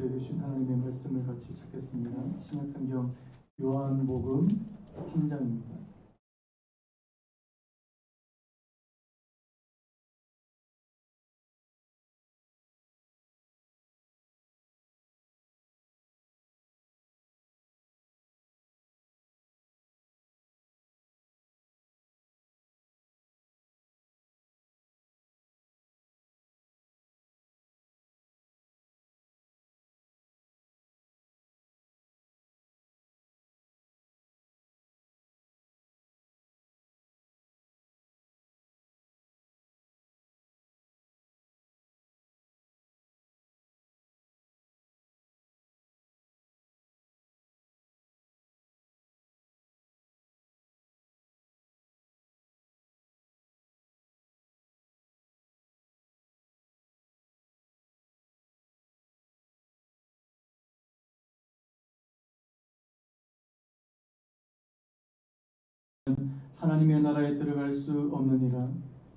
저에게 주신 하나님의 말씀을 같이 찾겠습니다. 신약성경 요한복음 3장입니다. 하나님의 나라에 들어갈 수 없느니라.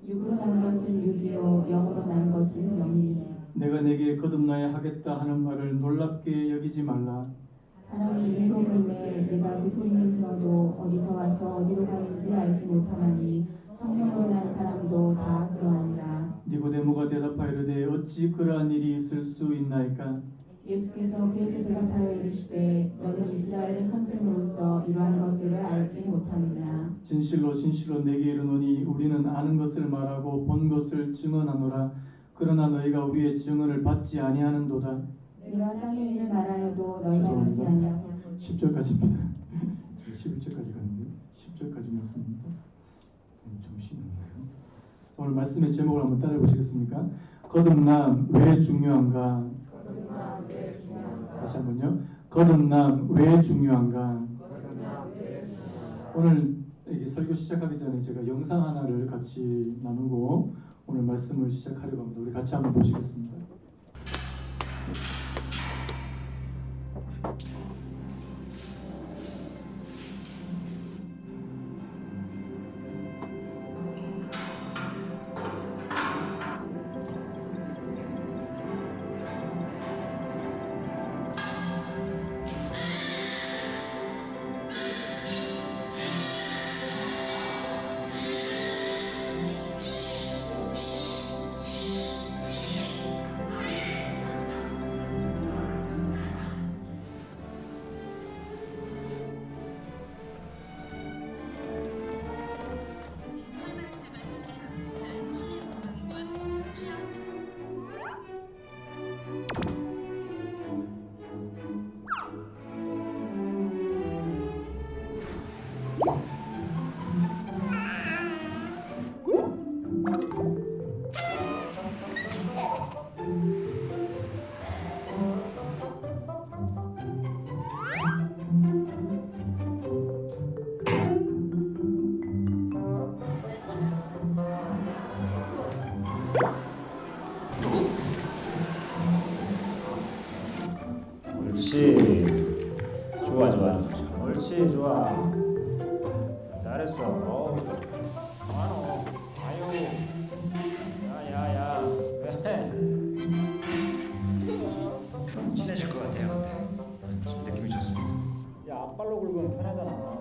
육으로 난 것은 육이요 영으로 난 것은 영이니. 내가 내게 거듭나야 하겠다 하는 말을 놀랍게 여기지 말라. 사람이 이미로 불매 내가 그 소리를 들어도 어디서 와서 어디로 가는지 알지 못하나니 성령으로 난 사람도 다 그러하니라. 니고데모가 대답하여 이르되 어찌 그러한 일이 있을 수 있나이까? 예수께서 그에게 대답하여 이르시되 너는 이스라엘의 선생으로서 이러한 것들을 알지 못하느냐. 진실로 진실로 내게 이르노니 우리는 아는 것을 말하고 본 것을 증언하노라. 그러나 너희가 우리의 증언을 받지 아니하는도다. 내가 땅의 일을 말하여도 너희가 믿지 아니하고. 10절까지입니다. 11절까지 갔는데 10절까지 말씀입니다. 정신이 없네요. 오늘 말씀의 제목을 한번 따라해 보시겠습니까? 거듭남 왜 중요한가? 다시 한번요. 거듭남 왜 중요한가? 오늘 이 설교 시작하기 전에 제가 영상 하나를 같이 나누고 오늘 말씀을 시작하려고 합니다. 우리 같이 한번 보시겠습니다. 옳지. 좋아 좋아. 옳지 좋아. 잘했어. 많어. 아유. 야야야. 왜? 친해질 것 같아요. 근데 느낌이 좋습니다. 야 앞발로 긁으면 편하잖아.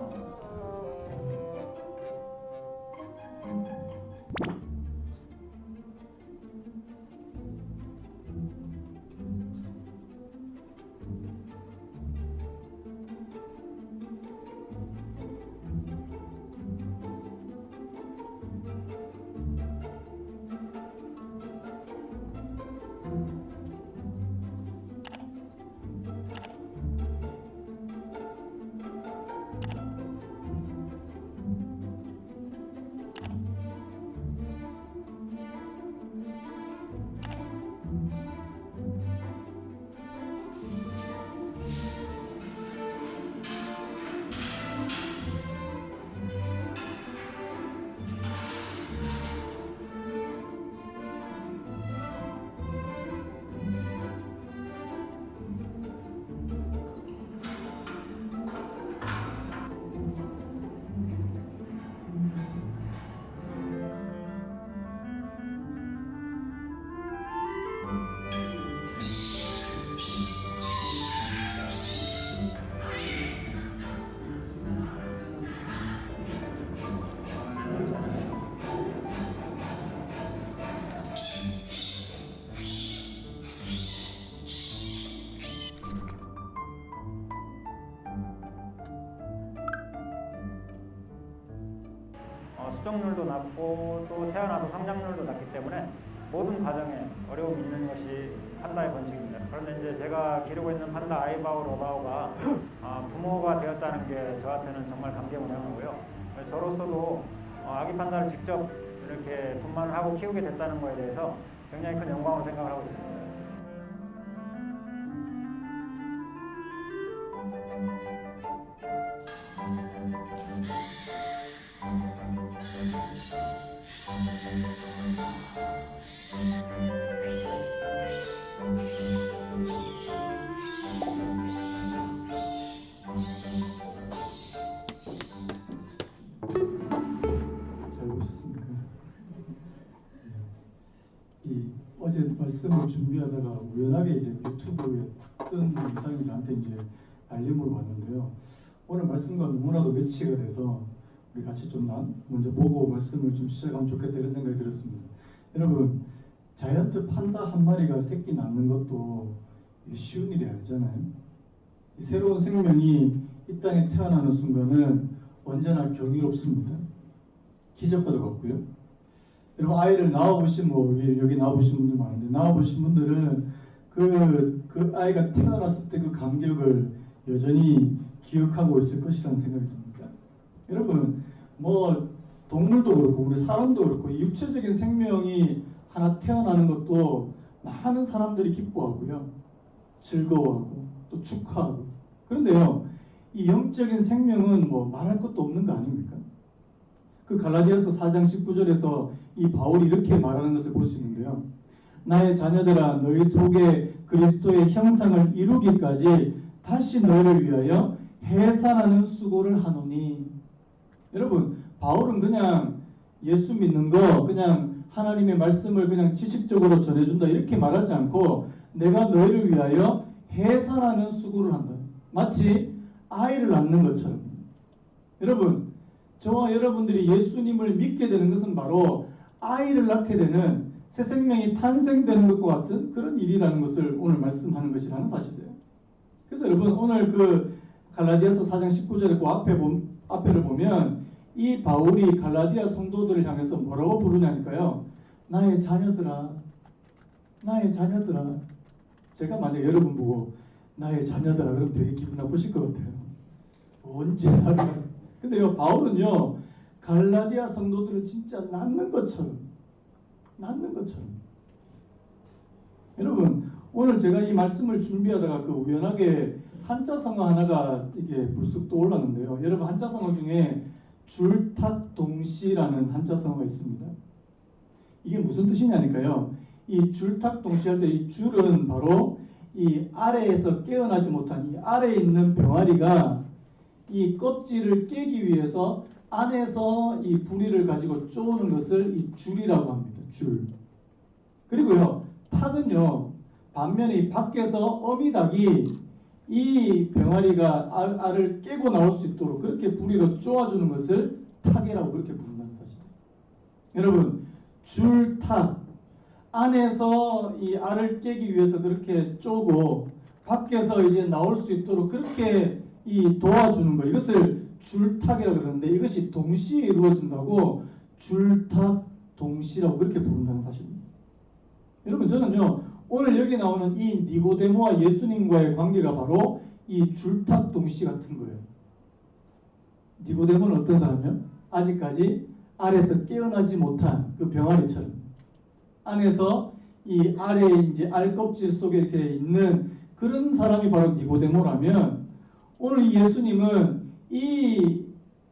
수정률도 낮고 또 태어나서 성장률도 낮기 때문에 모든 과정에 어려움이 있는 것이 판다의 번식입니다. 그런데 이제 제가 기르고 있는 판다 아이바오 러바오가 부모가 되었다는 게 저한테는 정말 감개무량하고요. 저로서도 아기 판다를 직접 이렇게 분만을 하고 키우게 됐다는 거에 대해서 굉장히 큰 영광으로 생각을 하고 있습니다. 잘 보셨습니까? 이 어제 말씀을 준비하다가 우연하게 이제 유튜브에 뜬 영상이 저한테 이제 알림으로 왔는데요. 오늘 말씀과 너무나도 매치가 돼서 우리 같이 좀 먼저 보고 말씀을 좀 시작하면 좋겠다 이런 생각이 들었습니다. 여러분, 자이언트 판다 한 마리가 새끼 낳는 것도 쉬운 일이 아니잖아요. 이 새로운 생명이 이 땅에 태어나는 순간은 언제나 경이롭습니다. 기적과도 같고요. 여러분, 아이를 낳아보신 여기 낳아보신 분들 많은데, 낳아보신 분들은 그 아이가 태어났을 때 그 감격을 여전히 기억하고 있을 것이라는 생각이 듭니다. 여러분, 동물도 그렇고 우리 사람도 그렇고 이 육체적인 생명이 하나 태어나는 것도 많은 사람들이 기뻐하고요, 즐거워하고 또 축하하고. 그런데요, 이 영적인 생명은 말할 것도 없는 거 아닙니까? 그 갈라디아서 4장 19절에서 이 바울이 이렇게 말하는 것을 볼 수 있는데요. 나의 자녀들아, 너희 속에 그리스도의 형상을 이루기까지 다시 너희를 위하여 해산하는 수고를 하노니. 여러분, 바울은 그냥 예수 믿는 거, 그냥 하나님의 말씀을 그냥 지식적으로 전해준다 이렇게 말하지 않고 내가 너희를 위하여 해산하는 수고를 한다. 마치 아이를 낳는 것처럼. 여러분, 저와 여러분들이 예수님을 믿게 되는 것은 바로 아이를 낳게 되는, 새 생명이 탄생되는 것과 같은 그런 일이라는 것을 오늘 말씀하는 것이라는 사실이에요. 그래서 여러분, 오늘 그 갈라디아서 4장 19절의 그 앞에를 보면 이 바울이 갈라디아 성도들을 향해서 뭐라고 부르냐니까요. 나의 자녀들아, 나의 자녀들아. 제가 만약 여러분 보고 나의 자녀들아 그러면 되게 기분 나쁘실 것 같아요. 언제 나를. 근데요, 바울은요, 갈라디아 성도들을 진짜 낳는 것처럼. 여러분, 오늘 제가 이 말씀을 준비하다가 그 우연하게 한자성어 하나가 이게 불쑥 떠올랐는데요. 여러분, 한자성어 중에 줄탁동시라는 한자성어가 있습니다. 이게 무슨 뜻이냐니까요. 이 줄탁동시 할 때 이 줄은 바로 이 아래에서 깨어나지 못한 이 아래에 있는 병아리가 이 껍질을 깨기 위해서 안에서 이 부리를 가지고 쪼는 것을 이 줄이라고 합니다. 줄. 그리고요, 탁은요, 반면에 이 밖에서 어미닭이 이 병아리가 알을 깨고 나올 수 있도록 그렇게 부리로 쪼아주는 것을 탁이라고 그렇게 부른다는 사실이에요. 여러분, 줄탁. 안에서 이 알을 깨기 위해서 그렇게 쪼고 밖에서 이제 나올 수 있도록 그렇게 이 도와주는 거, 이것을 줄탁이라고 그러는데 이것이 동시에 이루어진다고 줄탁동시라고 그렇게 부른다는 사실입니다. 여러분, 저는요, 오늘 여기 나오는 이 니고데모와 예수님과의 관계가 바로 이 줄탁동시 같은 거예요. 니고데모는 어떤 사람이요? 아직까지 알에서 깨어나지 못한 그 병아리처럼 안에서 이 아래에 이제 알껍질 속에 이렇게 있는 그런 사람이 바로 니고데모라면, 오늘 이 예수님은 이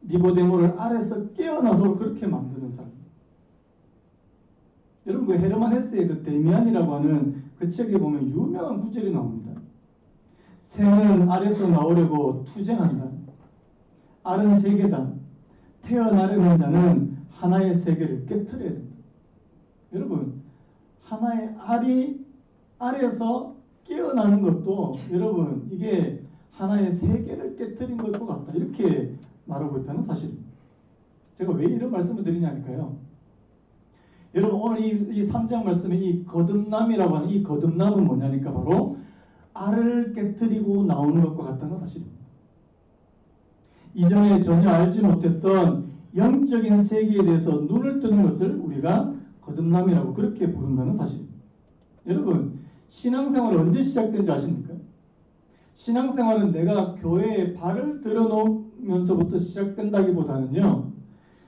니고데모를 알에서 깨어나도록 그렇게 만드는 사람입니다. 여러분, 그 헤르만 헤세의 그 데미안이라고 하는 그 책에 보면 유명한 구절이 나옵니다. 새는 알에서 나오려고 투쟁한다. 알은 세계다. 태어나려는 자는 하나의 세계를 깨트려야 된다. 여러분, 하나의 알이 알에서 깨어나는 것도 여러분 이게 하나의 세계를 깨트린 것과 같다. 이렇게 말하고 있다는 사실입니다. 제가 왜 이런 말씀을 드리냐니까요. 여러분, 오늘 이 3장 말씀에 이 거듭남이라고 하는 이 거듭남은 뭐냐니까 바로 알을 깨트리고 나오는 것과 같다는 사실입니다. 이전에 전혀 알지 못했던 영적인 세계에 대해서 눈을 뜨는 것을 우리가 거듭남이라고 그렇게 부른다는 사실입니다. 여러분, 신앙생활은 언제 시작된지 아십니까? 신앙생활은 내가 교회에 발을 들여놓으면서부터 시작된다기보다는요,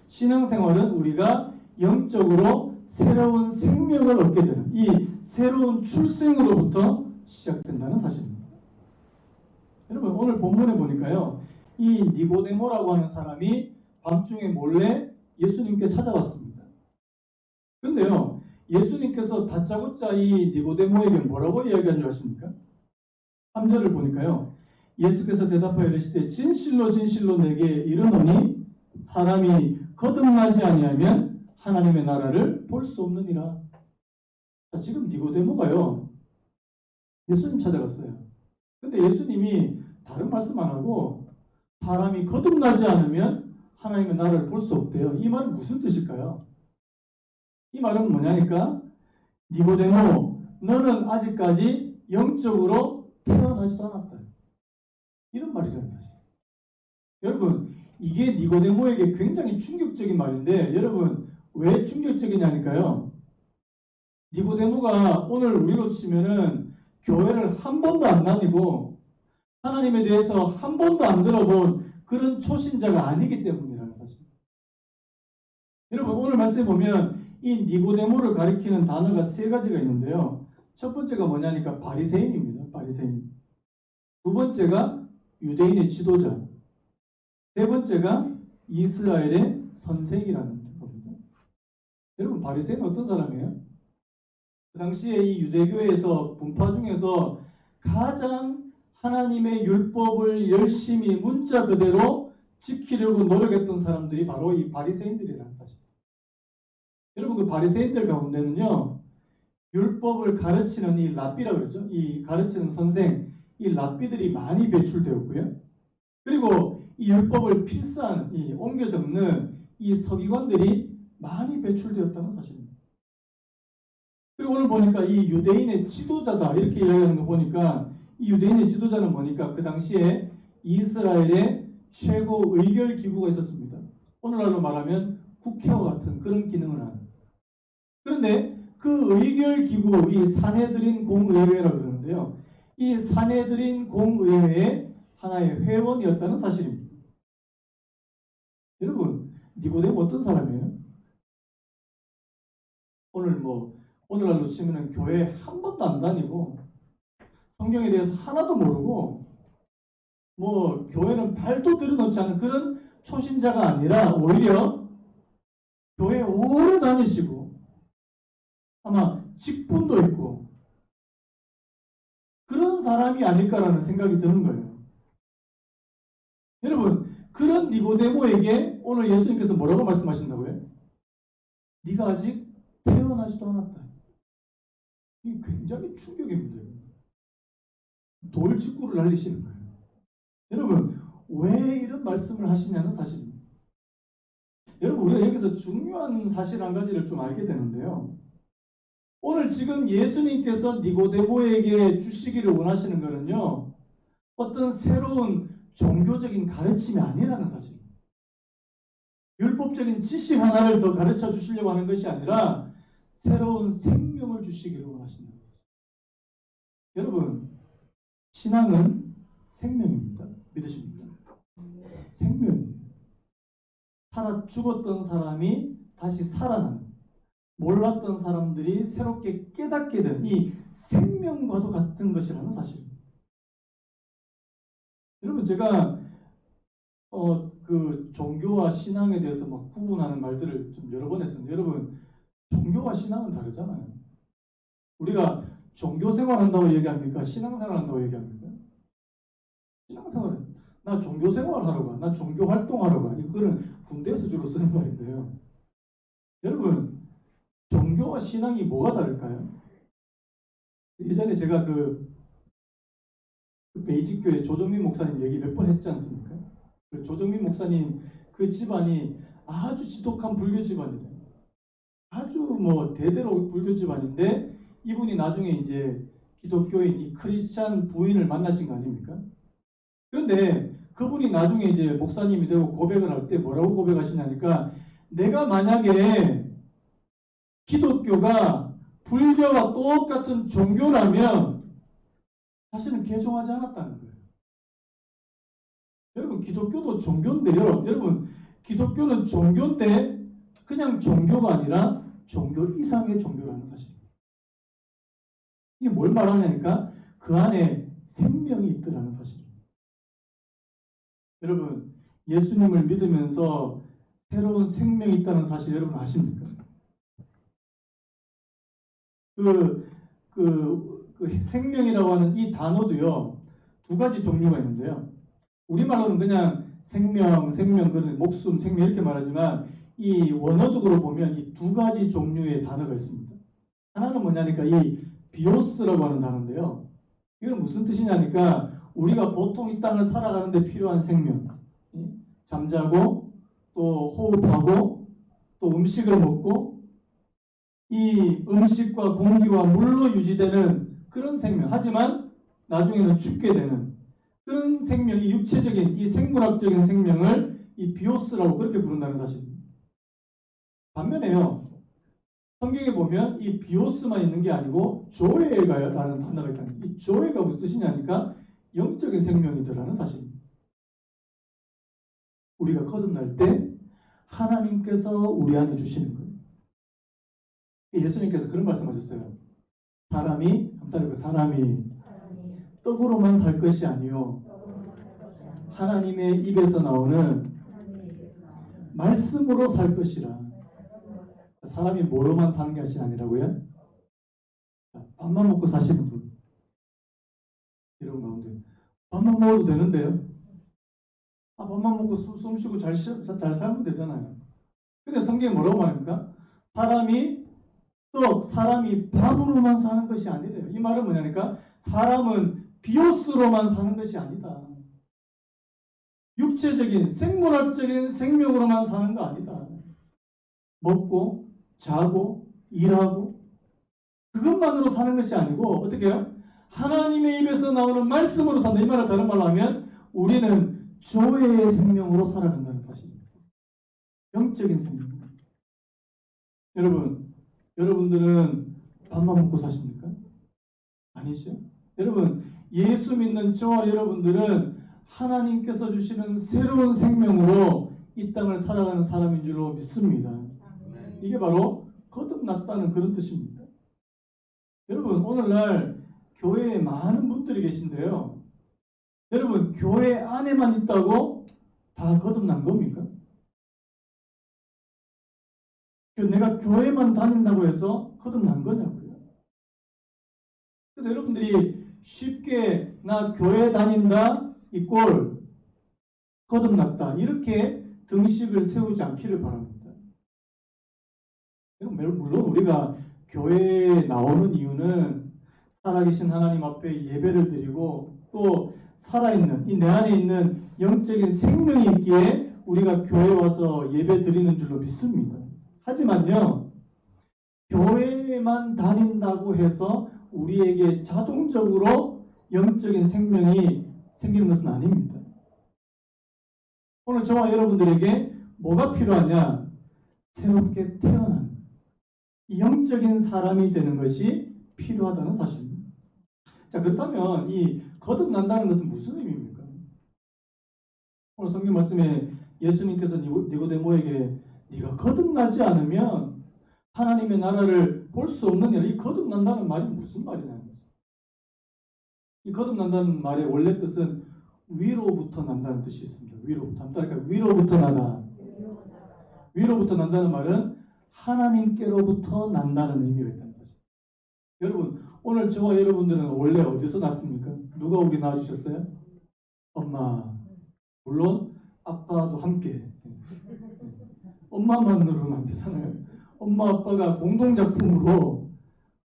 신앙생활은 우리가 영적으로 새로운 생명을 얻게 되는 이 새로운 출생으로부터 시작된다는 사실입니다. 여러분, 오늘 본문에 보니까요, 이 니고데모라고 하는 사람이 밤중에 몰래 예수님께 찾아왔습니다. 그런데요, 예수님께서 다짜고짜 이 니고데모에게 뭐라고 이야기한 줄 아십니까? 3절을 보니까요, 예수께서 대답하여 이르시되 진실로 진실로 내게 이르노니 사람이 거듭나지 아니하면 하나님의 나라를 볼 수 없느니라. 자, 지금 니고데모가요, 예수님 찾아갔어요. 근데 예수님이 다른 말씀 안 하고 사람이 거듭나지 않으면 하나님의 나라를 볼 수 없대요. 이 말은 무슨 뜻일까요? 이 말은 뭐냐니까, 니고데모, 너는 아직까지 영적으로 태어나지도 않았다. 이런 말이라는 사실. 여러분, 이게 니고데모에게 굉장히 충격적인 말인데, 여러분, 왜 충격적이냐니까요. 니고데모가 오늘 우리로 치면은 교회를 한 번도 안 다니고 하나님에 대해서 한 번도 안 들어본 그런 초신자가 아니기 때문이라는 사실. 여러분, 오늘 말씀에 보면 이 니고데모를 가리키는 단어가 세 가지가 있는데요. 첫 번째가 뭐냐니까 바리새인입니다. 바리새인. 두 번째가 유대인의 지도자. 세 번째가 이스라엘의 선생이라는 겁니다. 여러분, 바리새인은 어떤 사람이에요? 그 당시에 이 유대교회에서 분파 중에서 가장 하나님의 율법을 열심히 문자 그대로 지키려고 노력했던 사람들이 바로 이 바리새인들이라는 사실. 여러분, 그 바리새인들 가운데는요, 율법을 가르치는 이 랍비라고 그러죠. 이 가르치는 선생, 이 랍비들이 많이 배출되었고요. 그리고 이 율법을 필사하는, 이 옮겨 적는 이 서기관들이 많이 배출되었다는 사실입니다. 그리고 오늘 보니까 이 유대인의 지도자다 이렇게 이야기하는 거 보니까 이 유대인의 지도자는 뭐니까 그 당시에 이스라엘의 최고 의결 기구가 있었습니다. 오늘날로 말하면 국회와 같은 그런 기능을 하는. 그런데 그 의결 기구, 이 사내들인 공의회라고 그러는데요. 이 사내들인 공의회의 하나의 회원이었다는 사실입니다. 여러분, 니고데모 어떤 사람이에요? 오늘날로 치면은 교회 한 번도 안 다니고 성경에 대해서 하나도 모르고 교회는 발도 들여놓지 않은 그런 초신자가 아니라 오히려 교회에 오래 다니시고 아마 직분도 있고 그런 사람이 아닐까라는 생각이 드는 거예요. 여러분, 그런 니고데모에게 오늘 예수님께서 뭐라고 말씀하신다고요? 네가 아직 태어나지도 않았다. 이게 굉장히 충격입니다. 돌직구를 날리시는 거예요. 여러분, 왜 이런 말씀을 하시냐는 사실입니다. 여러분, 우리가 여기서 중요한 사실 한 가지를 좀 알게 되는데요. 오늘 지금 예수님께서 니고데모에게 주시기를 원하시는 것은요, 어떤 새로운 종교적인 가르침이 아니라는 사실입니다. 율법적인 지식 하나를 더 가르쳐 주시려고 하는 것이 아니라 새로운 생명을 주시기를 원하신다는 사실. 여러분, 신앙은 생명입니다. 믿으십니까? 생명입니다. 죽었던 사람이 다시 살아나는, 몰랐던 사람들이 새롭게 깨닫게 된 이 생명과도 같은 것이라는 사실입니다. 여러분, 제가 그 종교와 신앙에 대해서 막 구분하는 말들을 좀 여러 번 했습니다. 여러분, 종교와 신앙은 다르잖아요. 우리가 종교 생활한다고 얘기합니까? 신앙 생활한다고 얘기합니까? 신앙 생활은 나 종교 생활하러 가, 나 종교 활동하러 가. 이거는 군대에서 주로 쓰는 말인데요. 여러분, 종교와 신앙이 뭐가 다를까요? 예전에 제가 그 베이직 교회 조정민 목사님 얘기 몇 번 했지 않습니까? 그 조정민 목사님 그 집안이 아주 지독한 불교 집안이에요. 아주 대대로 불교 집안인데 이분이 나중에 이제 기독교인 이 크리스찬 부인을 만나신 거 아닙니까? 그런데 그분이 나중에 이제 목사님이 되고 고백을 할 때 뭐라고 고백하시냐니까 내가 만약에 기독교가 불교와 똑같은 종교라면 사실은 개종하지 않았다는 거예요. 여러분 기독교도 종교인데요. 여러분 기독교는 종교인데 그냥 종교가 아니라 종교 이상의 종교라는 사실입니다. 이게 뭘 말하냐니까 그 안에 생명이 있더라는 사실입니다. 여러분 예수님을 믿으면서 새로운 생명이 있다는 사실 여러분 아십니까? 그 생명이라고 하는 이 단어도요 두 가지 종류가 있는데요. 우리말로는 그냥 생명, 그런 목숨, 생명 이렇게 말하지만 이 원어적으로 보면 이 두 가지 종류의 단어가 있습니다. 하나는 뭐냐니까 이 비오스라고 하는 단어인데요. 이건 무슨 뜻이냐니까 우리가 보통 이 땅을 살아가는데 필요한 생명, 잠자고 또 호흡하고 또 음식을 먹고 이 음식과 공기와 물로 유지되는 그런 생명, 하지만 나중에는 죽게 되는 그런 생명, 이 육체적인 이 생물학적인 생명을 이 비오스라고 그렇게 부른다는 사실입니다. 반면에요 성경에 보면 이 비오스만 있는 게 아니고 조에가라는 단어가 있다. 이 조에가 무슨 뜻이냐니까 영적인 생명이더라는 사실입니다. 우리가 거듭날 때 하나님께서 우리 안에 주시는 거예요. 예수님께서 그런 말씀하셨어요. 사람이 떡으로만 살 것이 아니요 하나님의 입에서 나오는 말씀으로 살 것이라. 사람이 뭐로만 사는 것이 아니라고요? 밥만 먹고 사시는 분 이런 가운데 밥만 먹어도 되는데요. 밥만 먹고 숨 쉬고 잘 살면 되잖아요. 근데 성경이 뭐라고 말합니까? 사람이 밥으로만 사는 것이 아니래요. 이 말은 뭐냐니까 사람은 비오스로만 사는 것이 아니다. 육체적인 생물학적인 생명으로만 사는 거 아니다. 먹고 자고 일하고 그것만으로 사는 것이 아니고 어떻게 해요? 하나님의 입에서 나오는 말씀으로 산다. 이 말을 다른 말로 하면 우리는 조의 생명으로 살아간다는 사실입니다. 영적인 생명. 여러분들은 밥만 먹고 사십니까? 아니죠. 여러분 예수 믿는 저와 여러분들은 하나님께서 주시는 새로운 생명으로 이 땅을 살아가는 사람인 줄로 믿습니다. 이게 바로 거듭났다는 그런 뜻입니다. 여러분 오늘날 교회에 많은 분들이 계신데요. 여러분 교회 안에만 있다고 다 거듭난 겁니까? 내가 교회만 다닌다고 해서 거듭난 거냐고요. 그래서 여러분들이 쉽게 나 교회 다닌다 이꼴 거듭났다 이렇게 등식을 세우지 않기를 바랍니다. 물론 우리가 교회에 나오는 이유는 살아계신 하나님 앞에 예배를 드리고 또 살아있는 이 내 안에 있는 영적인 생명이 있기에 우리가 교회에 와서 예배 드리는 줄로 믿습니다. 하지만요 교회에만 다닌다고 해서 우리에게 자동적으로 영적인 생명이 생기는 것은 아닙니다. 오늘 저와 여러분들에게 뭐가 필요하냐? 새롭게 태어나는 이 영적인 사람이 되는 것이 필요하다는 사실입니다. 자, 그렇다면 이 거듭난다는 것은 무슨 의미입니까? 오늘 성경 말씀에 예수님께서 니고데모에게 네가 거듭나지 않으면 하나님의 나라를 볼 수 없느냐. 이 거듭난다는 말이 무슨 말이냐는 거죠. 이 거듭난다는 말의 원래 뜻은 위로부터 난다는 뜻이 있습니다. 위로부터. 그러니까 위로부터 나다. 위로부터 난다는 말은 하나님께로부터 난다는 의미가 있다는 사실. 여러분 오늘 저와 여러분들은 원래 어디서 났습니까? 누가 우리 낳아주셨어요? 엄마. 물론 아빠도 함께. 엄마만으로는 안 되잖아요. 엄마 아빠가 공동작품으로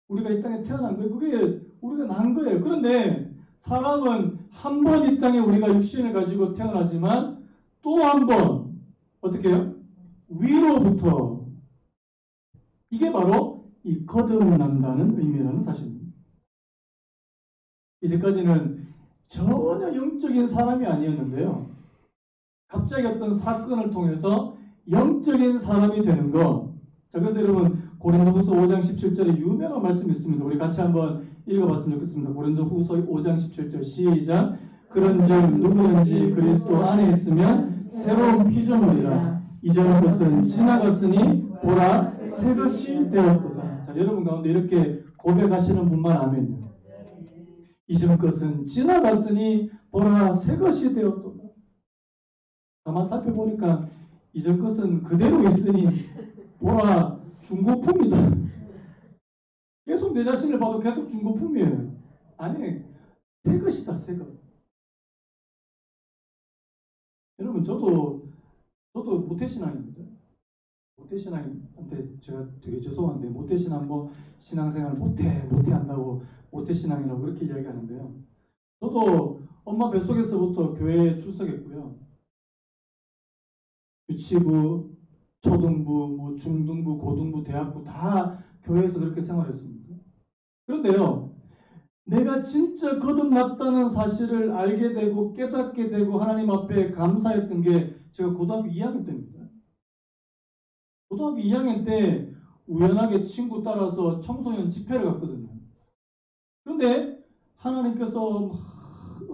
우리가 이 땅에 태어난 거예요. 그게 우리가 난 거예요. 그런데 사람은 한 번 이 땅에 우리가 육신을 가지고 태어나지만 또 한 번 어떻게 해요? 위로부터. 이게 바로 이 거듭난다는 의미라는 사실입니다. 이제까지는 전혀 영적인 사람이 아니었는데요. 갑자기 어떤 사건을 통해서 영적인 사람이 되는 것. 자, 그래서 여러분 고린도후서 5장 17절에 유명한 말씀이 있습니다. 우리 같이 한번 읽어봤으면 좋겠습니다. 고린도후서 5장 17절 시작. 그런즉 누구든지 그리스도 안에 있으면 새로운 피조물이라. 이전 것은 지나갔으니 보라 새 것이 되었도다. 자, 여러분 가운데 이렇게 고백하시는 분만 아멘요. 이전 것은 지나갔으니 보라 새 것이 되었도다. 가만 살펴보니까 이전 것은 그대로 있으니 보라 중고품이다. 계속 내 자신을 봐도 계속 중고품이에요. 아니, 새 것이다, 새 것. 여러분, 저도 모태신앙입니다. 모태신앙한테 제가 되게 죄송한데, 모태신앙 신앙생활 모태한다고 모태신앙이라고 그렇게 이야기하는데요. 저도 엄마 뱃속에서부터 교회에 출석했고요. 유치부, 초등부, 중등부, 고등부, 대학부 다 교회에서 그렇게 생활했습니다. 그런데요, 내가 진짜 거듭났다는 사실을 알게 되고 깨닫게 되고 하나님 앞에 감사했던 게 제가 고등학교 2학년 때입니다. 고등학교 2학년 때 우연하게 친구 따라서 청소년 집회를 갔거든요. 그런데 하나님께서 막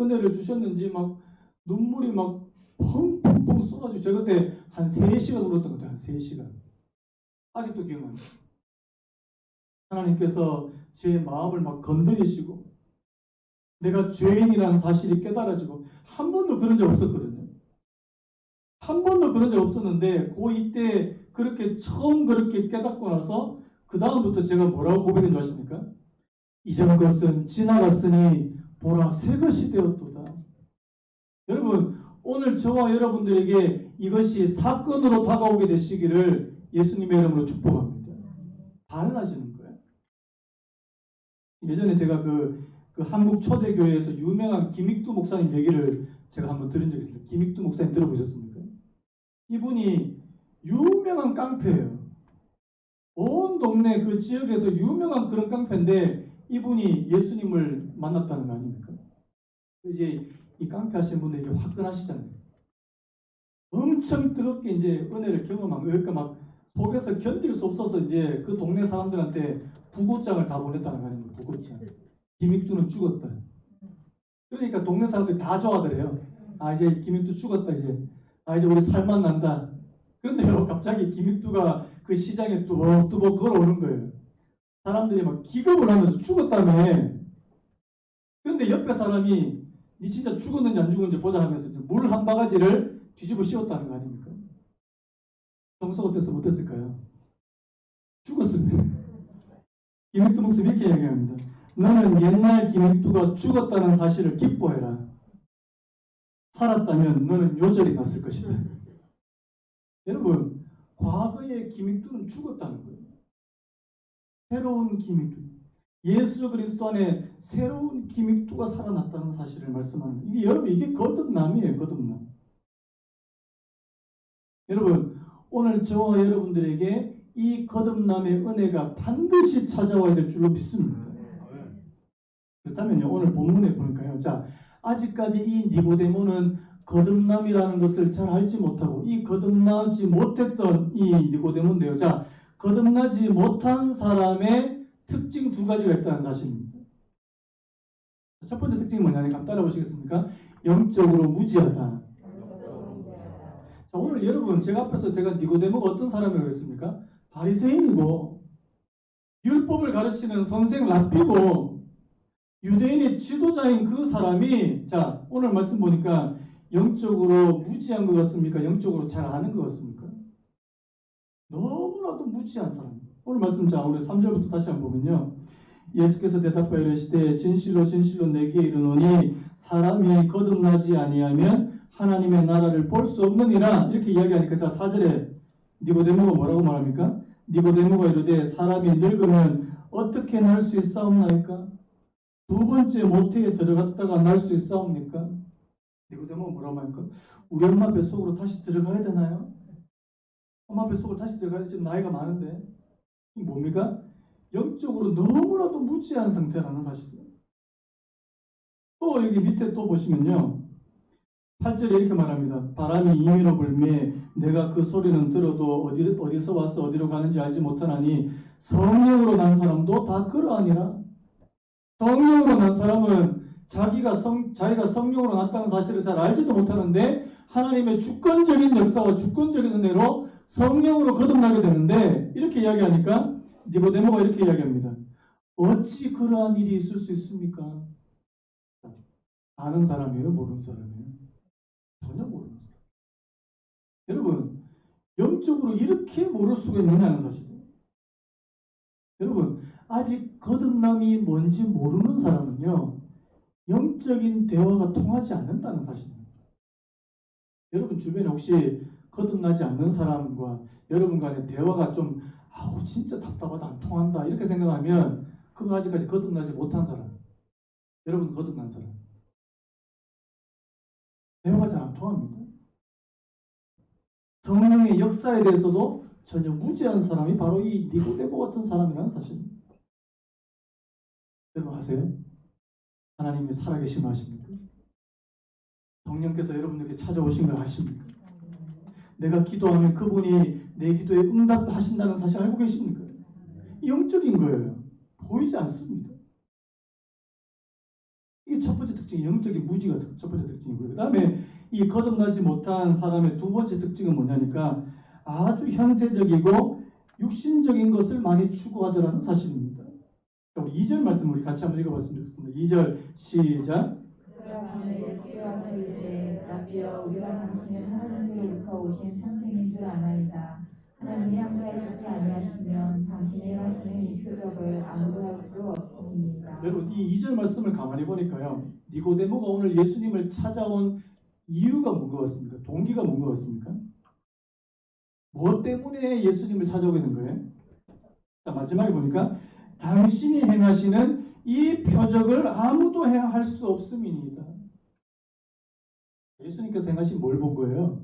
은혜를 주셨는지 막 눈물이 막 펑펑펑 쏟아지고 제가 그때 한 3시간 울었던 것 같아요. 한 3시간. 아직도 기억납니다. 하나님께서 제 마음을 막 건드리시고 내가 죄인이라는 사실이 깨달아지고 한 번도 그런 적 없었거든요. 한 번도 그런 적 없었는데 고2 때 그렇게 처음 그렇게 깨닫고 나서 그 다음부터 제가 뭐라고 고백한 줄 아십니까? 이전 것은 지나갔으니 보라 새 것이 되었도다. 여러분 오늘 저와 여러분들에게 이것이 사건으로 다가오게 되시기를 예수님의 이름으로 축복합니다. 달라지는 거예요. 예전에 제가 그 한국 초대교회에서 유명한 김익두 목사님 얘기를 제가 한번 들은 적이 있습니다. 김익두 목사님 들어보셨습니까? 이분이 유명한 깡패예요. 온 동네 그 지역에서 유명한 그런 깡패인데 이분이 예수님을 만났다는 거 아닙니까? 이제 이 깡패 하시는 분들에게 화끈하시잖아요. 엄청 뜨겁게 이제 은혜를 경험한 거예요. 그러니까 막 속에서 견딜 수 없어서 이제 그 동네 사람들한테 부고장을 다 보냈다는 거 아닙니까? 부고장. 김익두는 죽었다. 그러니까 동네 사람들이 다 좋아하더래요. 아 이제 김익두 죽었다 이제. 아 이제 우리 살만 난다. 그런데요 갑자기 김익두가 그 시장에 뚜벅뚜벅 걸어오는 거예요. 사람들이 막 기겁을 하면서 죽었다며. 그런데 옆에 사람이 니 진짜 죽었는지 안 죽었는지 보자 하면서 물 한 바가지를 뒤집어 씌웠다는 거 아닙니까? 정서 어땠으면 어땠을까요? 죽었습니다. 김익두 목사님 이렇게 얘기합니다. 너는 옛날 김익두가 죽었다는 사실을 기뻐해라. 살았다면 너는 요절이 났을 것이다. 여러분 과거의 김익두는 죽었다는 거예요. 새로운 김익두. 예수 그리스도 안에 새로운 김익두가 살아났다는 사실을 말씀하는 거예요. 이게 여러분 이게 거듭남이에요. 거듭남. 여러분 오늘 저와 여러분들에게 이 거듭남의 은혜가 반드시 찾아와야 될 줄로 믿습니다. 그렇다면요 오늘 본문에 보니까요. 자 아직까지 이 니고데모는 거듭남이라는 것을 잘 알지 못하고 이 거듭나지 못했던 이 니고데모인데요. 자 거듭나지 못한 사람의 특징 2가지가 있다는 사실입니다. 첫 번째 특징이 뭐냐면 한번 따라보시겠습니까? 영적으로 무지하다. 자, 오늘 여러분 제가 앞에서 제가 니고데모가 어떤 사람이라고 했습니까? 바리새인이고 율법을 가르치는 선생 랍비고 유대인의 지도자인 그 사람이 자 오늘 말씀 보니까 영적으로 무지한 것 같습니까? 영적으로 잘 아는 것 같습니까? 너무나도 무지한 사람. 오늘 말씀 자 오늘 3절부터 다시 한번 보면요. 예수께서 대답하여 이르시되 진실로 진실로 내게 이르노니 사람이 거듭나지 아니하면 하나님의 나라를 볼 수 없느니라. 이렇게 이야기하니까 자 4절에 니고데모가 뭐라고 말합니까? 니고데모가 이르되 사람이 늙으면 어떻게 날 수 있사옵나이까? 2번째 모태에 들어갔다가 날 수 있사옵니까? 니고데모가 뭐라고 합니까? 우리 엄마 뱃속으로 다시 들어가야 되나요? 엄마 뱃속으로 다시 들어가야 지금 나이가 많은데 이게 뭡니까? 영적으로 너무나도 무지한 상태라는 사실이에요. 또 여기 밑에 또 보시면요. 8절에 이렇게 말합니다. 바람이 이미로 불매 내가 그 소리는 들어도 어디서 와서 어디로 가는지 알지 못하나니 성령으로 난 사람도 다 그러하니라. 성령으로 난 사람은 자기가 성령으로 났다는 사실을 잘 알지도 못하는데 하나님의 주권적인 역사와 주권적인 은혜로 성령으로 거듭나게 되는데 이렇게 이야기하니까 니고데모가 이렇게 이야기합니다. 어찌 그러한 일이 있을 수 있습니까? 아는 사람이에요? 모르는 사람이에요? 전혀 모르는 사람. 여러분, 영적으로 이렇게 모를 수가 있느냐는 사실이에요. 여러분, 아직 거듭남이 뭔지 모르는 사람은요, 영적인 대화가 통하지 않는다는 사실입니다. 여러분 주변에 혹시 거듭나지 않는 사람과 여러분 간의 대화가 좀 아우 진짜 답답하다 안 통한다 이렇게 생각하면 그거 아직까지 거듭나지 못한 사람. 여러분 거듭난 사람. 대화가 잘 안 통합니다. 성령의 역사에 대해서도 전혀 무지한 사람이 바로 이 니고데모 같은 사람이라는 사실입니다. 여러분 아세요? 하나님이 살아계심을 아십니까? 성령께서 여러분들에게 찾아오신 걸 아십니까? 내가 기도하면 그분이 내 기도에 응답하신다는 사실 알고 계십니까? 영적인 거예요. 보이지 않습니다. 이게 첫 번째 특징이 영적인 무지가 첫 번째 특징이고요. 그 다음에 이 거듭나지 못한 사람의 두 번째 특징은 뭐냐니까 아주 현세적이고 육신적인 것을 많이 추구하더라는 사실입니다. 우리 2절 말씀 우리 같이 한번 읽어봤으면 좋겠습니다. 2절 시작. 그러나 예수께 와서 이르되 라비여 우리가 당신은 하나님께로부터 오신 선생인 줄 아나이다. 하나님이 함께하시지 아니하시면 당신이 행하시는 이 표적을 아무도 할 수 없음이니이다. 여러분 이 2절 말씀을 가만히 보니까요. 니고데모가 오늘 예수님을 찾아온 이유가 뭔 것 같습니까? 동기가 뭔 것 같습니까? 무엇 때문에 예수님을 찾아오게 된 거예요? 자, 마지막에 보니까 당신이 행하시는 이 표적을 아무도 할 수 없음이니이다. 예수님께서 행하신 뭘 본 거예요?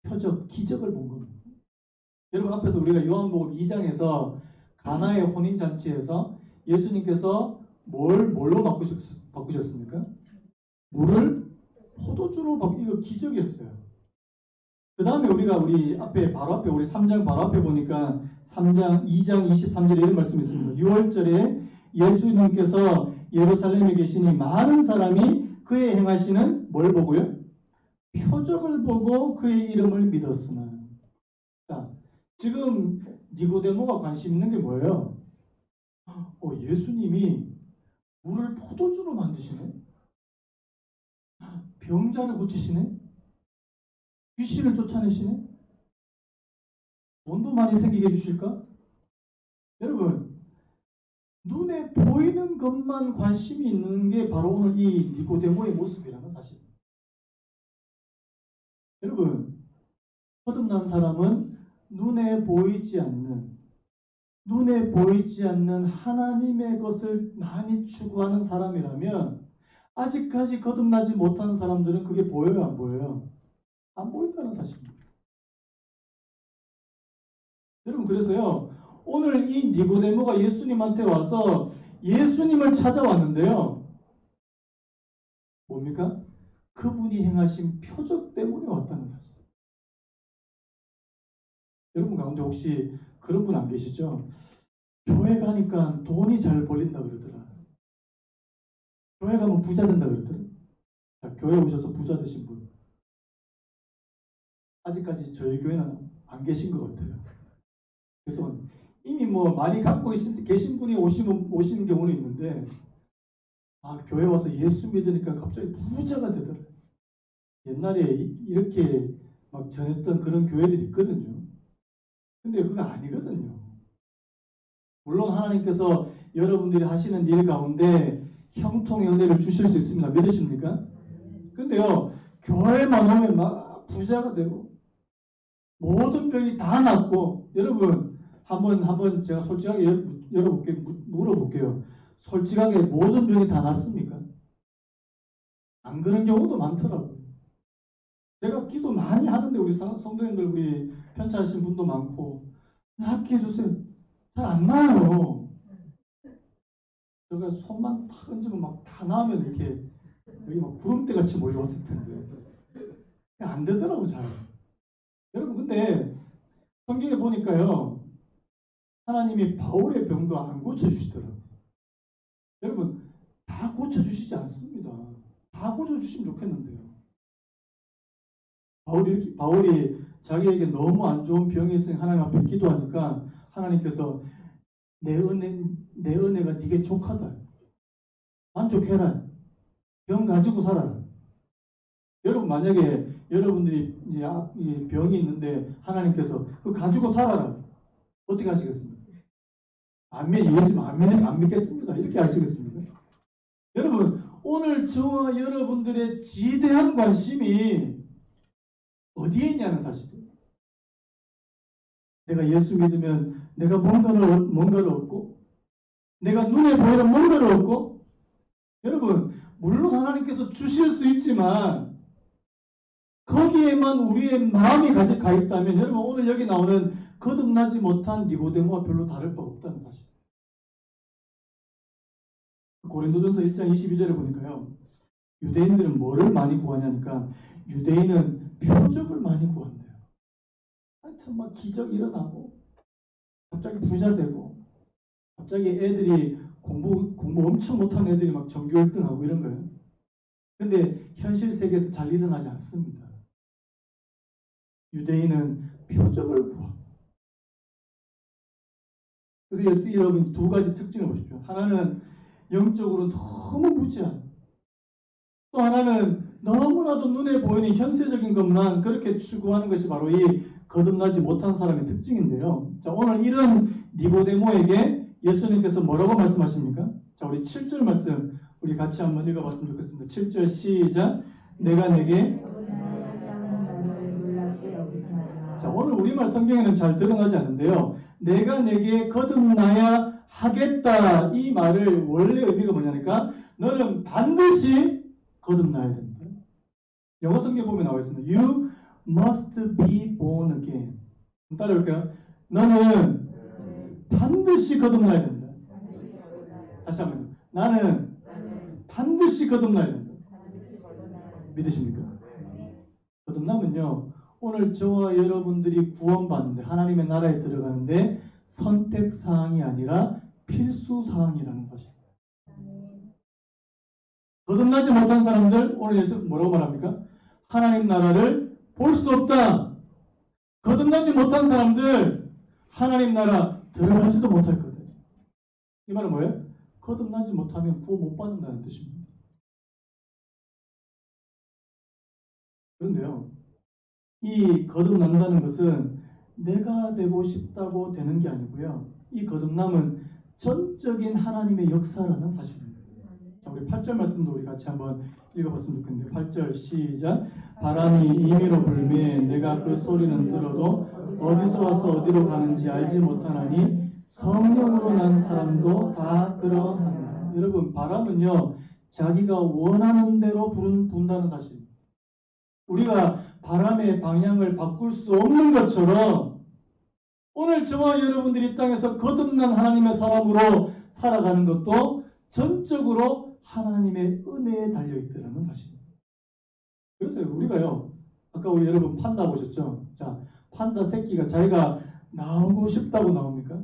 표적, 기적을 본 겁니다. 여러분 앞에서 우리가 요한복음 2장에서 가나의 혼인잔치에서 예수님께서 뭘로 바꾸셨습니까? 물을 포도주로 이거 기적이었어요. 그 다음에 우리 앞에 바로 앞에 우리 3장 바로 앞에 보니까 2장 23절에 이런 말씀이 있습니다. 6월절에 예수님께서 예루살렘에 계시니 많은 사람이 그의 행하시는 뭘 보고요? 표적을 보고 그의 이름을 믿었으나. 자, 지금 니고데모가 관심 있는 게 뭐예요? 예수님이 물을 포도주로 만드시네? 병자를 고치시네? 귀신을 쫓아내시네? 돈도 많이 생기게 해주실까? 여러분, 눈에 보이는 것만 관심이 있는 게 바로 오늘 이 니고데모의 모습이라는 사실입니다. 여러분, 거듭난 사람은 눈에 보이지 않는 하나님의 것을 많이 추구하는 사람이라면 아직까지 거듭나지 못하는 사람들은 그게 보여요, 안 보여요? 안 보인다는 사실입니다. 여러분 그래서요 오늘 이 니고데모가 예수님한테 와서 예수님을 찾아왔는데요. 뭡니까? 그분이 행하신 표적 때문에 왔다는 사실. 여러분 가운데 혹시 그런 분 안 계시죠? 교회 가니까 돈이 잘 벌린다 그러더라. 교회 가면 부자 된다 그러더라. 자, 교회 오셔서 부자 되신 분. 아직까지 저희 교회는 안 계신 것 같아요. 그래서 이미 많이 갖고 계신 분이 오시는 경우는 있는데, 교회 와서 예수 믿으니까 갑자기 부자가 되더라고요. 옛날에 이렇게 막 전했던 그런 교회들이 있거든요. 근데 그거 아니거든요. 물론 하나님께서 여러분들이 하시는 일 가운데 형통의 은혜를 주실 수 있습니다. 믿으십니까? 근데요, 교회만 오면 막 부자가 되고, 모든 병이 다 낫고, 여러분, 한번 제가 솔직하게 물어볼게요. 솔직하게 모든 병이 다 낫습니까? 안 그런 경우도 많더라고요. 제가 기도 많이 하는데 우리 성도님들 우리 편찮으신 분도 많고 낫게 해주세요. 잘 안 나아요. 제가 손만 탁 얹으면 막 다 나으면 이렇게 여기 막 구름대같이 몰려왔을 텐데 안 되더라고 잘. 여러분 근데 성경에 보니까요 하나님이 바울의 병도 안 고쳐주시더라고요. 여러분 다 고쳐주시지 않습니다. 다 고쳐주시면 좋겠는데요. 바울이 자기에게 너무 안 좋은 병이 있으니 하나님 앞에 기도하니까 하나님께서 내 은혜가 네게 족하다. 만족해라. 병 가지고 살아라. 여러분 만약에 여러분들이 이 병이 있는데 하나님께서 그거 가지고 살아라. 어떻게 하시겠습니까? 예수님 안 믿겠습니다. 이렇게 하시겠습니까? 여러분 오늘 저와 여러분들의 지대한 관심이 어디에 있냐는 사실이에요. 내가 예수 믿으면 내가 뭔가를 얻고 내가 눈에 보이는 뭔가를 얻고 여러분 물론 하나님께서 주실 수 있지만 거기에만 우리의 마음이 가 있다면 여러분 오늘 여기 나오는 거듭나지 못한 니고데모와 별로 다를 바 없다는 사실. 고린도전서 1장 22절에 보니까요. 유대인들은 뭐를 많이 구하냐니까 유대인은 표적을 많이 구한대요. 하여튼 막 기적 일어나고 갑자기 부자 되고 갑자기 애들이 공부 엄청 못한 애들이 막 전교 1등하고 이런 거예요. 근데 현실 세계에서 잘 일어나지 않습니다. 유대인은 표적을 구하고. 그래서 여러분 두 가지 특징을 보십시오. 하나는 영적으로 너무 무지한, 또 하나는 너무나도 눈에 보이는 현세적인 것만 그렇게 추구하는 것이 바로 이 거듭나지 못한 사람의 특징인데요. 자, 오늘 이런 니고데모에게 예수님께서 뭐라고 말씀하십니까? 자, 우리 7절 말씀 우리 같이 한번 읽어봤으면 좋겠습니다. 7절 시작. 내가 내게. 자, 오늘 우리말 성경에는 잘 드러나지 않는데요. 내가 내게 거듭나야 하겠다. 이 말을 원래 의미가 뭐냐니까 너는 반드시 거듭나야 된다. 영어 성경 보면 나와 있습니다. You must be born again. 따라해볼까요? 너는 반드시 거듭나야 된다. 다시 한번. 나는 반드시 거듭나야 된다. 믿으십니까? 거듭나면요. 오늘 저와 여러분들이 구원받는데 하나님의 나라에 들어가는데 선택사항이 아니라 필수사항이라는 사실. 거듭나지 못한 사람들 오늘 예수 뭐라고 말합니까? 하나님 나라를 볼 수 없다. 거듭나지 못한 사람들 하나님 나라 들어가지도 못할 거다. 이 말은 뭐예요? 거듭나지 못하면 구원 못 받는다는 뜻입니다. 그런데요. 이 거듭난다는 것은 내가 되고 싶다고 되는 게 아니고요. 이 거듭남은 전적인 하나님의 역사라는 사실입니다. 자, 우리 8절 말씀도 우리 같이 한번 읽어봤으면 좋겠는데 8절 시작. 바람이 임의로 불매 내가 그 소리는 들어도 어디서 와서 어디로 가는지 알지 못하나니 성령으로 난 사람도 다 그러하니라. 여러분 바람은요 자기가 원하는 대로 분다는 사실입니다. 우리가 바람의 방향을 바꿀 수 없는 것처럼 오늘 저와 여러분들이 이 땅에서 거듭난 하나님의 사람으로 살아가는 것도 전적으로 하나님의 은혜에 달려있다는 사실입니다. 그래서 우리가요 아까 우리 여러분 판다 보셨죠? 자, 판다 새끼가 자기가 나오고 싶다고 나옵니까?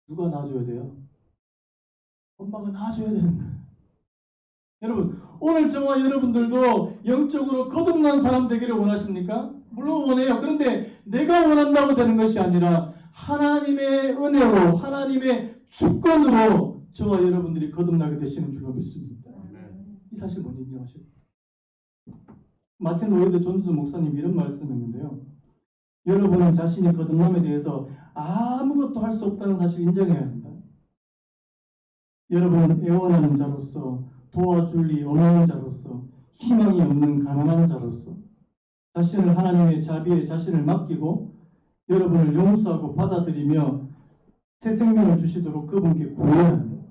누가 낳아줘야 돼요? 엄마가 낳아줘야 되는 거예요. 여러분 오늘 저와 여러분들도 영적으로 거듭난 사람 되기를 원하십니까? 물론 원해요. 그런데 내가 원한다고 되는 것이 아니라 하나님의 은혜로 하나님의 주권으로 저와 여러분들이 거듭나게 되시는 줄로 믿습니다. 이 사실 뭔지 인정하시죠? 마틴 로이드 존스 목사님 이런 말씀했는데요. 여러분은 자신이 거듭남에 대해서 아무것도 할 수 없다는 사실을 인정해야 합니다. 여러분은 애원하는 자로서 도와줄 리 없는 자로서 희망이 없는 가난한 자로서 자신을 하나님의 자비에 자신을 맡기고 여러분을 용서하고 받아들이며 새 생명을 주시도록 그분께 구해야 합니다.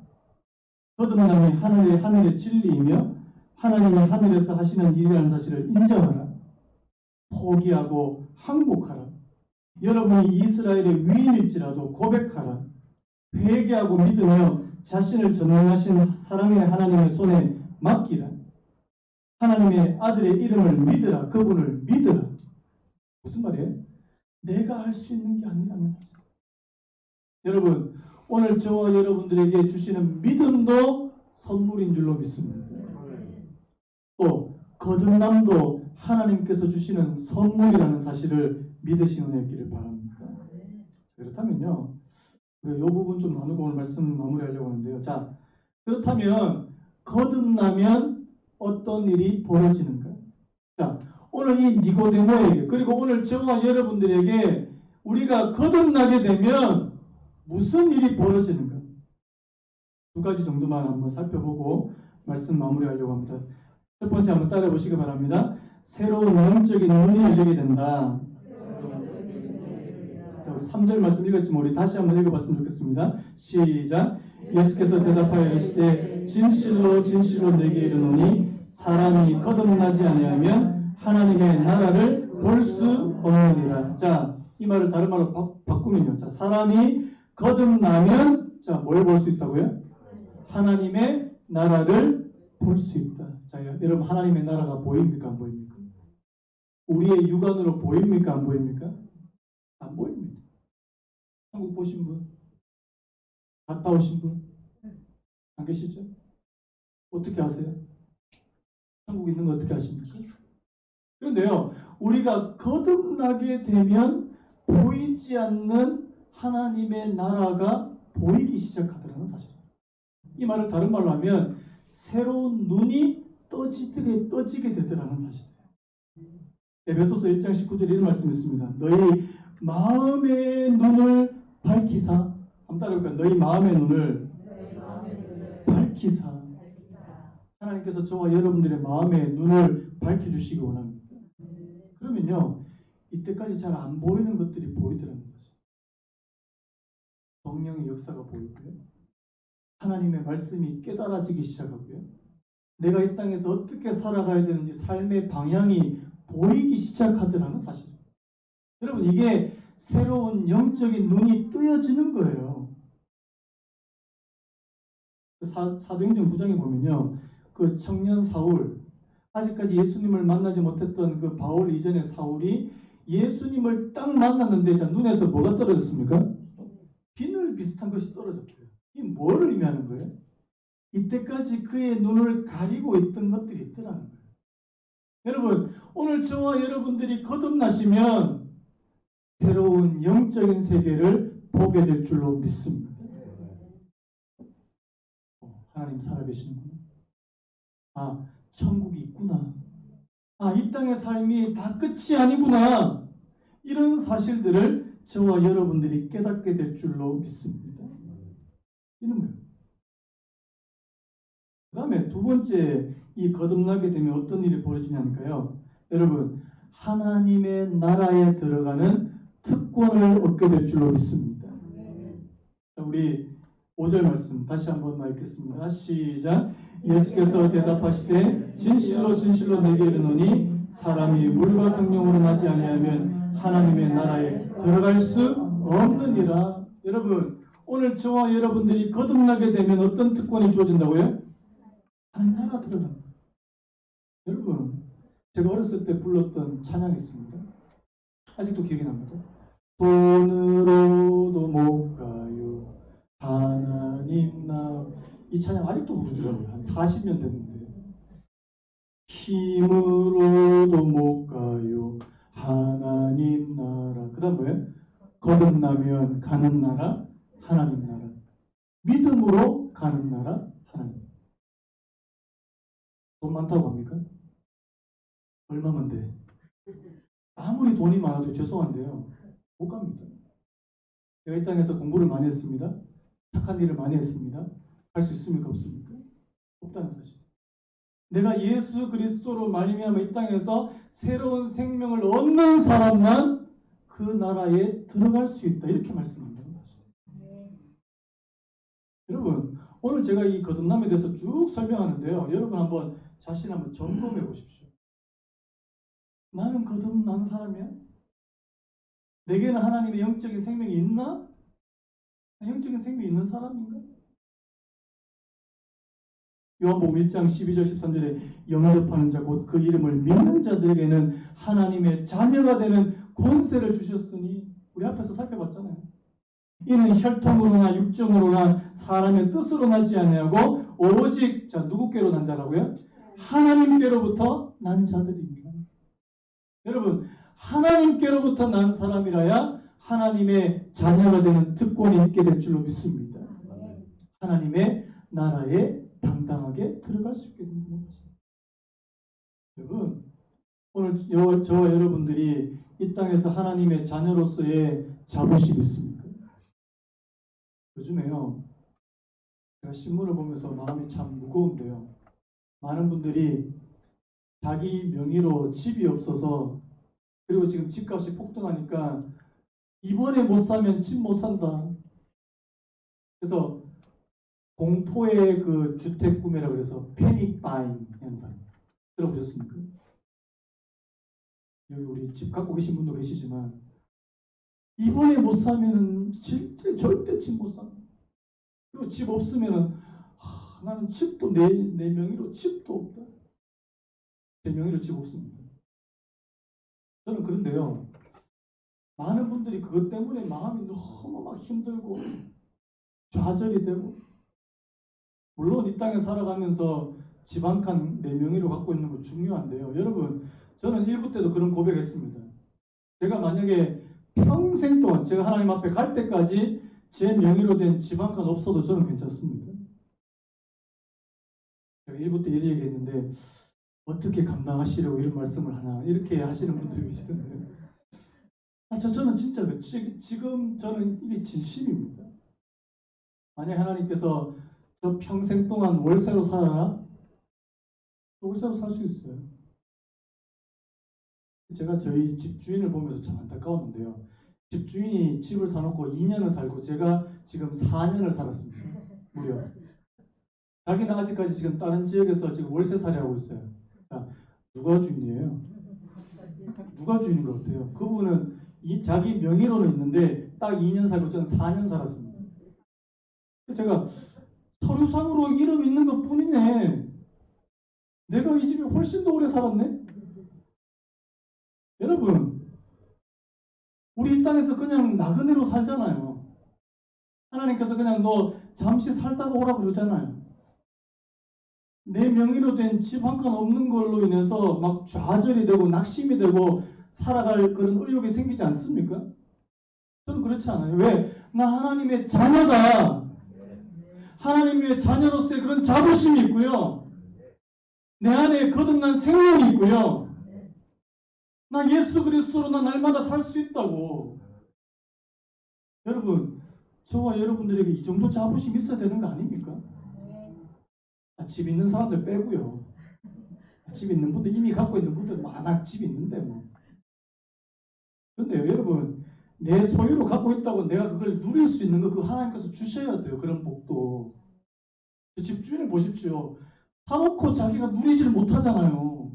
거듭남이 하늘의 진리이며 하나님이 하늘에서 하시는 일이라는 사실을 인정하라. 포기하고 항복하라. 여러분이 이스라엘의 위인일지라도 고백하라. 회개하고 믿으며 자신을 전능하신 사랑의 하나님의 손에 맡기라. 하나님의 아들의 이름을 믿으라. 그분을 믿으라. 무슨 말이에요? 내가 할 수 있는 게 아니라는 사실. 여러분, 오늘 저와 여러분들에게 주시는 믿음도 선물인 줄로 믿습니다. 또 거듭남도 하나님께서 주시는 선물이라는 사실을 믿으시는 은혜였기를 바랍니다. 그렇다면요, 이 부분 좀 나누고 오늘 말씀 마무리하려고 하는데요. 자, 그렇다면 거듭나면 어떤 일이 벌어지는가? 자, 오늘 이 니고데모에게, 그리고 오늘 저와 여러분들에게 우리가 거듭나게 되면 무슨 일이 벌어지는가? 두 가지 정도만 한번 살펴보고 말씀 마무리하려고 합니다. 첫 번째 한번 따라해 보시기 바랍니다. 새로운 영적인 눈이 열리게 된다. 자, 우리 3절 말씀 읽었지만 우리 다시 한번 읽어봤으면 좋겠습니다. 시작. 예수께서 대답하여 이르시되 진실로 진실로 내게 이르노니 사람이 거듭나지 아니하면 하나님의 나라를 볼 수 없느니라. 자, 이 말을 다른 말로 바꾸면요. 자, 사람이 거듭나면 자, 뭘 볼 수 있다고요? 하나님의 나라를 볼 수 있다. 자, 여러분 하나님의 나라가 보입니까? 안 보입니까? 우리의 육안으로 보입니까? 안 보입니까? 안 보입니다. 한국 보신 분? 갔다 오신 분? 안 계시죠? 어떻게 아세요? 한국 있는 거 어떻게 아십니까? 그런데요, 우리가 거듭나게 되면 보이지 않는 하나님의 나라가 보이기 시작하더라는 사실입니다. 이 말을 다른 말로 하면 새로운 눈이 떠지게 되더라는 사실이에요. 에베소서 1장 19절에 이런 말씀이 있습니다. 너희 마음의 눈을 밝히사. 한번 따라해볼까요? 너희 마음의 눈을 밝히사. 하나님께서 저와 여러분들의 마음의 눈을 밝혀주시기 원합니다. 그러면요, 이때까지 잘 안 보이는 것들이 보이더라는 사실. 성령의 역사가 보이고요. 하나님의 말씀이 깨달아지기 시작하고요. 내가 이 땅에서 어떻게 살아가야 되는지 삶의 방향이 보이기 시작하더라는 사실입니다. 여러분, 이게 새로운 영적인 눈이 뜨여지는 거예요. 사도행전 9장에 보면요, 그 청년 사울, 아직까지 예수님을 만나지 못했던 그 바울 이전의 사울이 예수님을 딱 만났는데 자, 눈에서 뭐가 떨어졌습니까? 비늘 비슷한 것이 떨어졌어요. 이게 뭐를 의미하는 거예요? 이때까지 그의 눈을 가리고 있던 것들이 있더라는 거예요. 여러분, 오늘 저와 여러분들이 거듭나시면 새로운 영적인 세계를 보게 될 줄로 믿습니다. 하나님 살아계시는구나. 아, 천국이 있구나. 아, 이 땅의 삶이 다 끝이 아니구나. 이런 사실들을 저와 여러분들이 깨닫게 될 줄로 믿습니다. 이런 거예요. 그 다음에 두 번째, 이 거듭나게 되면 어떤 일이 벌어지냐니까요. 여러분, 하나님의 나라에 들어가는 특권을 얻게 될 줄로 믿습니다. 자, 우리 5절 말씀 다시 한번 읽겠습니다. 시작. 예수께서 대답하시되 진실로 진실로 내게 이르노니 사람이 물과 성령으로 나지 아니하면 하나님의 나라에 들어갈 수 없느니라. 여러분, 오늘 저와 여러분들이 거듭나게 되면 어떤 특권이 주어진다고요? 하나님 나라 들어간다. 여러분, 제가 어렸을 때 불렀던 찬양이 있습니다. 아직도 기억이 납니다. 돈으로도 못 가요 하나님 나라. 이 찬양 아직도 부르더라고요. 한 40년 됐는데. 힘으로도 못 가요 하나님 나라. 그 다음 뭐예요? 거듭나면 가는 나라 하나님 나라. 믿음으로 가는 나라 하나님. 돈 많다고 합니까? 얼마면 돼? 아무리 돈이 많아도 죄송한데요, 못 갑니다. 제가 이 땅에서 공부를 많이 했습니다. 착한 일을 많이 했습니다. 할 수 있습니까? 없습니까? 없다는 사실. 내가 예수 그리스도로 말미암아 이 땅에서 새로운 생명을 얻는 사람만 그 나라에 들어갈 수 있다. 이렇게 말씀한다는 사실. 여러분, 오늘 제가 이 거듭남에 대해서 쭉 설명하는데요. 여러분 한번 자신 한번 점검해 보십시오. 나는 거듭난 사람이야? 내게는 하나님의 영적인 생명이 있나? 영적인 생명이 있는 사람인가? 요한복음 1장 12절 13절에 영접하는 자 곧 그 이름을 믿는 자들에게는 하나님의 자녀가 되는 권세를 주셨으니 우리 앞에서 살펴봤잖아요. 이는 혈통으로나 육정으로나 사람의 뜻으로 나지 아니하고 오직 자 누구께로 난 자라고요? 하나님께로부터 난 자들입니다. 여러분 하나님께로부터 난 사람이라야 하나님의 자녀가 되는 특권이 있게 될 줄로 믿습니다. 하나님의 나라에 당당하게 들어갈 수 있게 된다는 사실. 여러분 오늘 저와 여러분들이 이 땅에서 하나님의 자녀로서의 자부심 있습니까? 요즘에요 제가 신문을 보면서 마음이 참 무거운데요. 많은 분들이 자기 명의로 집이 없어서 그리고 지금 집값이 폭등하니까 이번에 못 사면 집 못 산다. 그래서 공포의 그 주택 구매라 그래서 패닉 바잉 현상 들어보셨습니까? 여기 우리 집 갖고 계신 분도 계시지만 이번에 못 사면은 절대 집 못 사. 그리고 집 없으면은 나는 집도 내 명의로 집도 없다. 제 명의로 집 없습니다. 저는 그런데요. 많은 분들이 그것 때문에 마음이 너무 막 힘들고 좌절이 되고 물론 이 땅에 살아가면서 집 한 칸 내 명의로 갖고 있는 거 중요한데요. 여러분 저는 일부 때도 그런 고백했습니다. 제가 만약에 평생 동안 제가 하나님 앞에 갈 때까지 제 명의로 된 집 한 칸 없어도 저는 괜찮습니다. 제가 일부 때 이렇게 얘기했는데 어떻게 감당하시려고 이런 말씀을 하나 이렇게 하시는 분들이 계시던데 저는 진짜 지금 저는 이게 진심입니다. 만약 하나님께서 저 평생 동안 월세로 살아라? 월세로 살 수 있어요. 제가 저희 집주인을 보면서 참 안타까웠는데요. 집주인이 집을 사놓고 2년을 살고 제가 지금 4년을 살았습니다. 무려. 자기는 아직까지 지금 다른 지역에서 지금 월세살이 하고 있어요. 자, 누가 주인이에요? 누가 주인인 것 같아요? 그분은 자기 명의로는 있는데 딱 2년 살고 저는 4년 살았습니다. 제가 서류상으로 이름 있는 것 뿐이네. 내가 이 집에 훨씬 더 오래 살았네? 여러분, 우리 이 땅에서 그냥 나그네로 살잖아요. 하나님께서 그냥 너 잠시 살다가 오라고 그러잖아요. 내 명의로 된 집 한 칸 없는 걸로 인해서 막 좌절이 되고 낙심이 되고 살아갈 그런 의욕이 생기지 않습니까? 저는 그렇지 않아요. 왜? 나 하나님의 자녀다. 하나님의 자녀로서의 그런 자부심이 있고요. 내 안에 거듭난 생명이 있고요. 나 예수 그리스도로 나 날마다 살 수 있다고. 여러분, 저와 여러분들에게 이 정도 자부심이 있어야 되는 거 아닙니까? 집 있는 사람들 빼고요. 집 있는 분들 이미 갖고 있는 분들 많아 집 있는데 뭐. 그런데 여러분 내 소유로 갖고 있다고 내가 그걸 누릴 수 있는 거 그거 하나님께서 주셔야 돼요. 그런 복도. 집주인을 보십시오. 사놓고 자기가 누리지를 못하잖아요.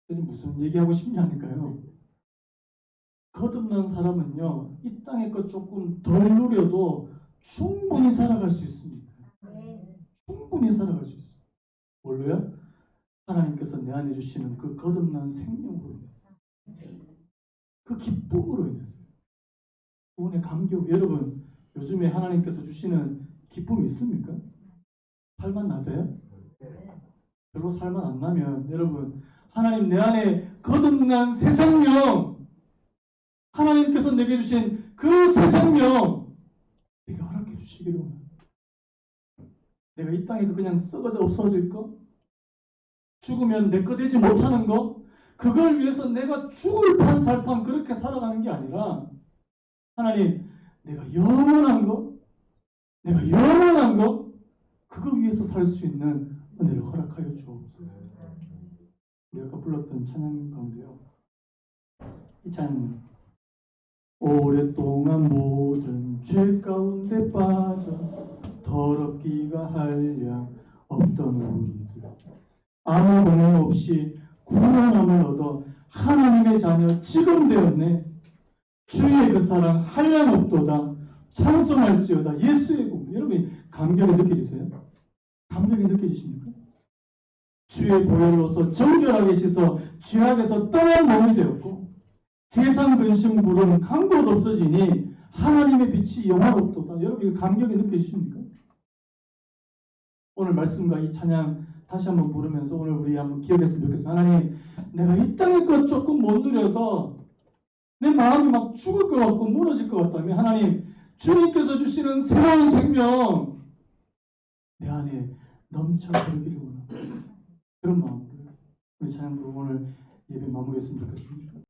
무슨 얘기하고 싶냐니까요. 거듭난 사람은요. 이 땅의 것 조금 덜 누려도 충분히 살아갈 수 있습니다. 충분히 살아갈 수 있어요. 뭘로요? 하나님께서 내 안에 주시는 그 거듭난 생명으로 인해서 그 기쁨으로 인해서 구원의 감격. 여러분 요즘에 하나님께서 주시는 기쁨이 있습니까? 살만 나세요? 별로 살만 안 나면 여러분 하나님 내 안에 거듭난 새 생명 하나님께서 내게 주신 그 새 생명 내게 허락해 주시기를 원합니다. 내가 이 땅에 그냥 썩어져 없어질 거 죽으면 내 거 되지 못하는 거 그걸 위해서 내가 죽을 판살판 그렇게 살아가는 게 아니라 하나님 내가 영원한 거 그거 위해서 살 수 있는 은혜를 허락하여 주옵소서. 우리 아까 불렀던 찬양 가운데요. 이 찬양 오랫동안 모든 죄 가운데 빠져 더럽기가 한량 없던 우리들 아무 공로 없이 구원함을 얻어 하나님의 자녀 지금 되었네. 주의 그 사랑 한량 없도다. 찬송할지어다. 예수의 공. 여러분 감격을 느껴지세요? 감격이 느껴지십니까? 주의 보혈로서 정결하게 씻어 죄악에서 떠난 몸이 되었고 세상 근심 구름 간 곳 없어지니 하나님의 빛이 영화롭도다. 여러분 이거 감격이 느껴지십니까? 오늘 말씀과 이 찬양 다시 한번 부르면서 오늘 우리 한번 기억했으면 좋겠습니다. 하나님, 내가 이 땅의 것 조금 못 누려서 내 마음이 막 죽을 것 같고 무너질 것 같다면 하나님, 주님께서 주시는 새로운 생명 내 안에 넘쳐 흐르기를 원합니다. 그런 마음으로 우리 찬양 부르고 오늘 예배 마무리했으면 좋겠습니다.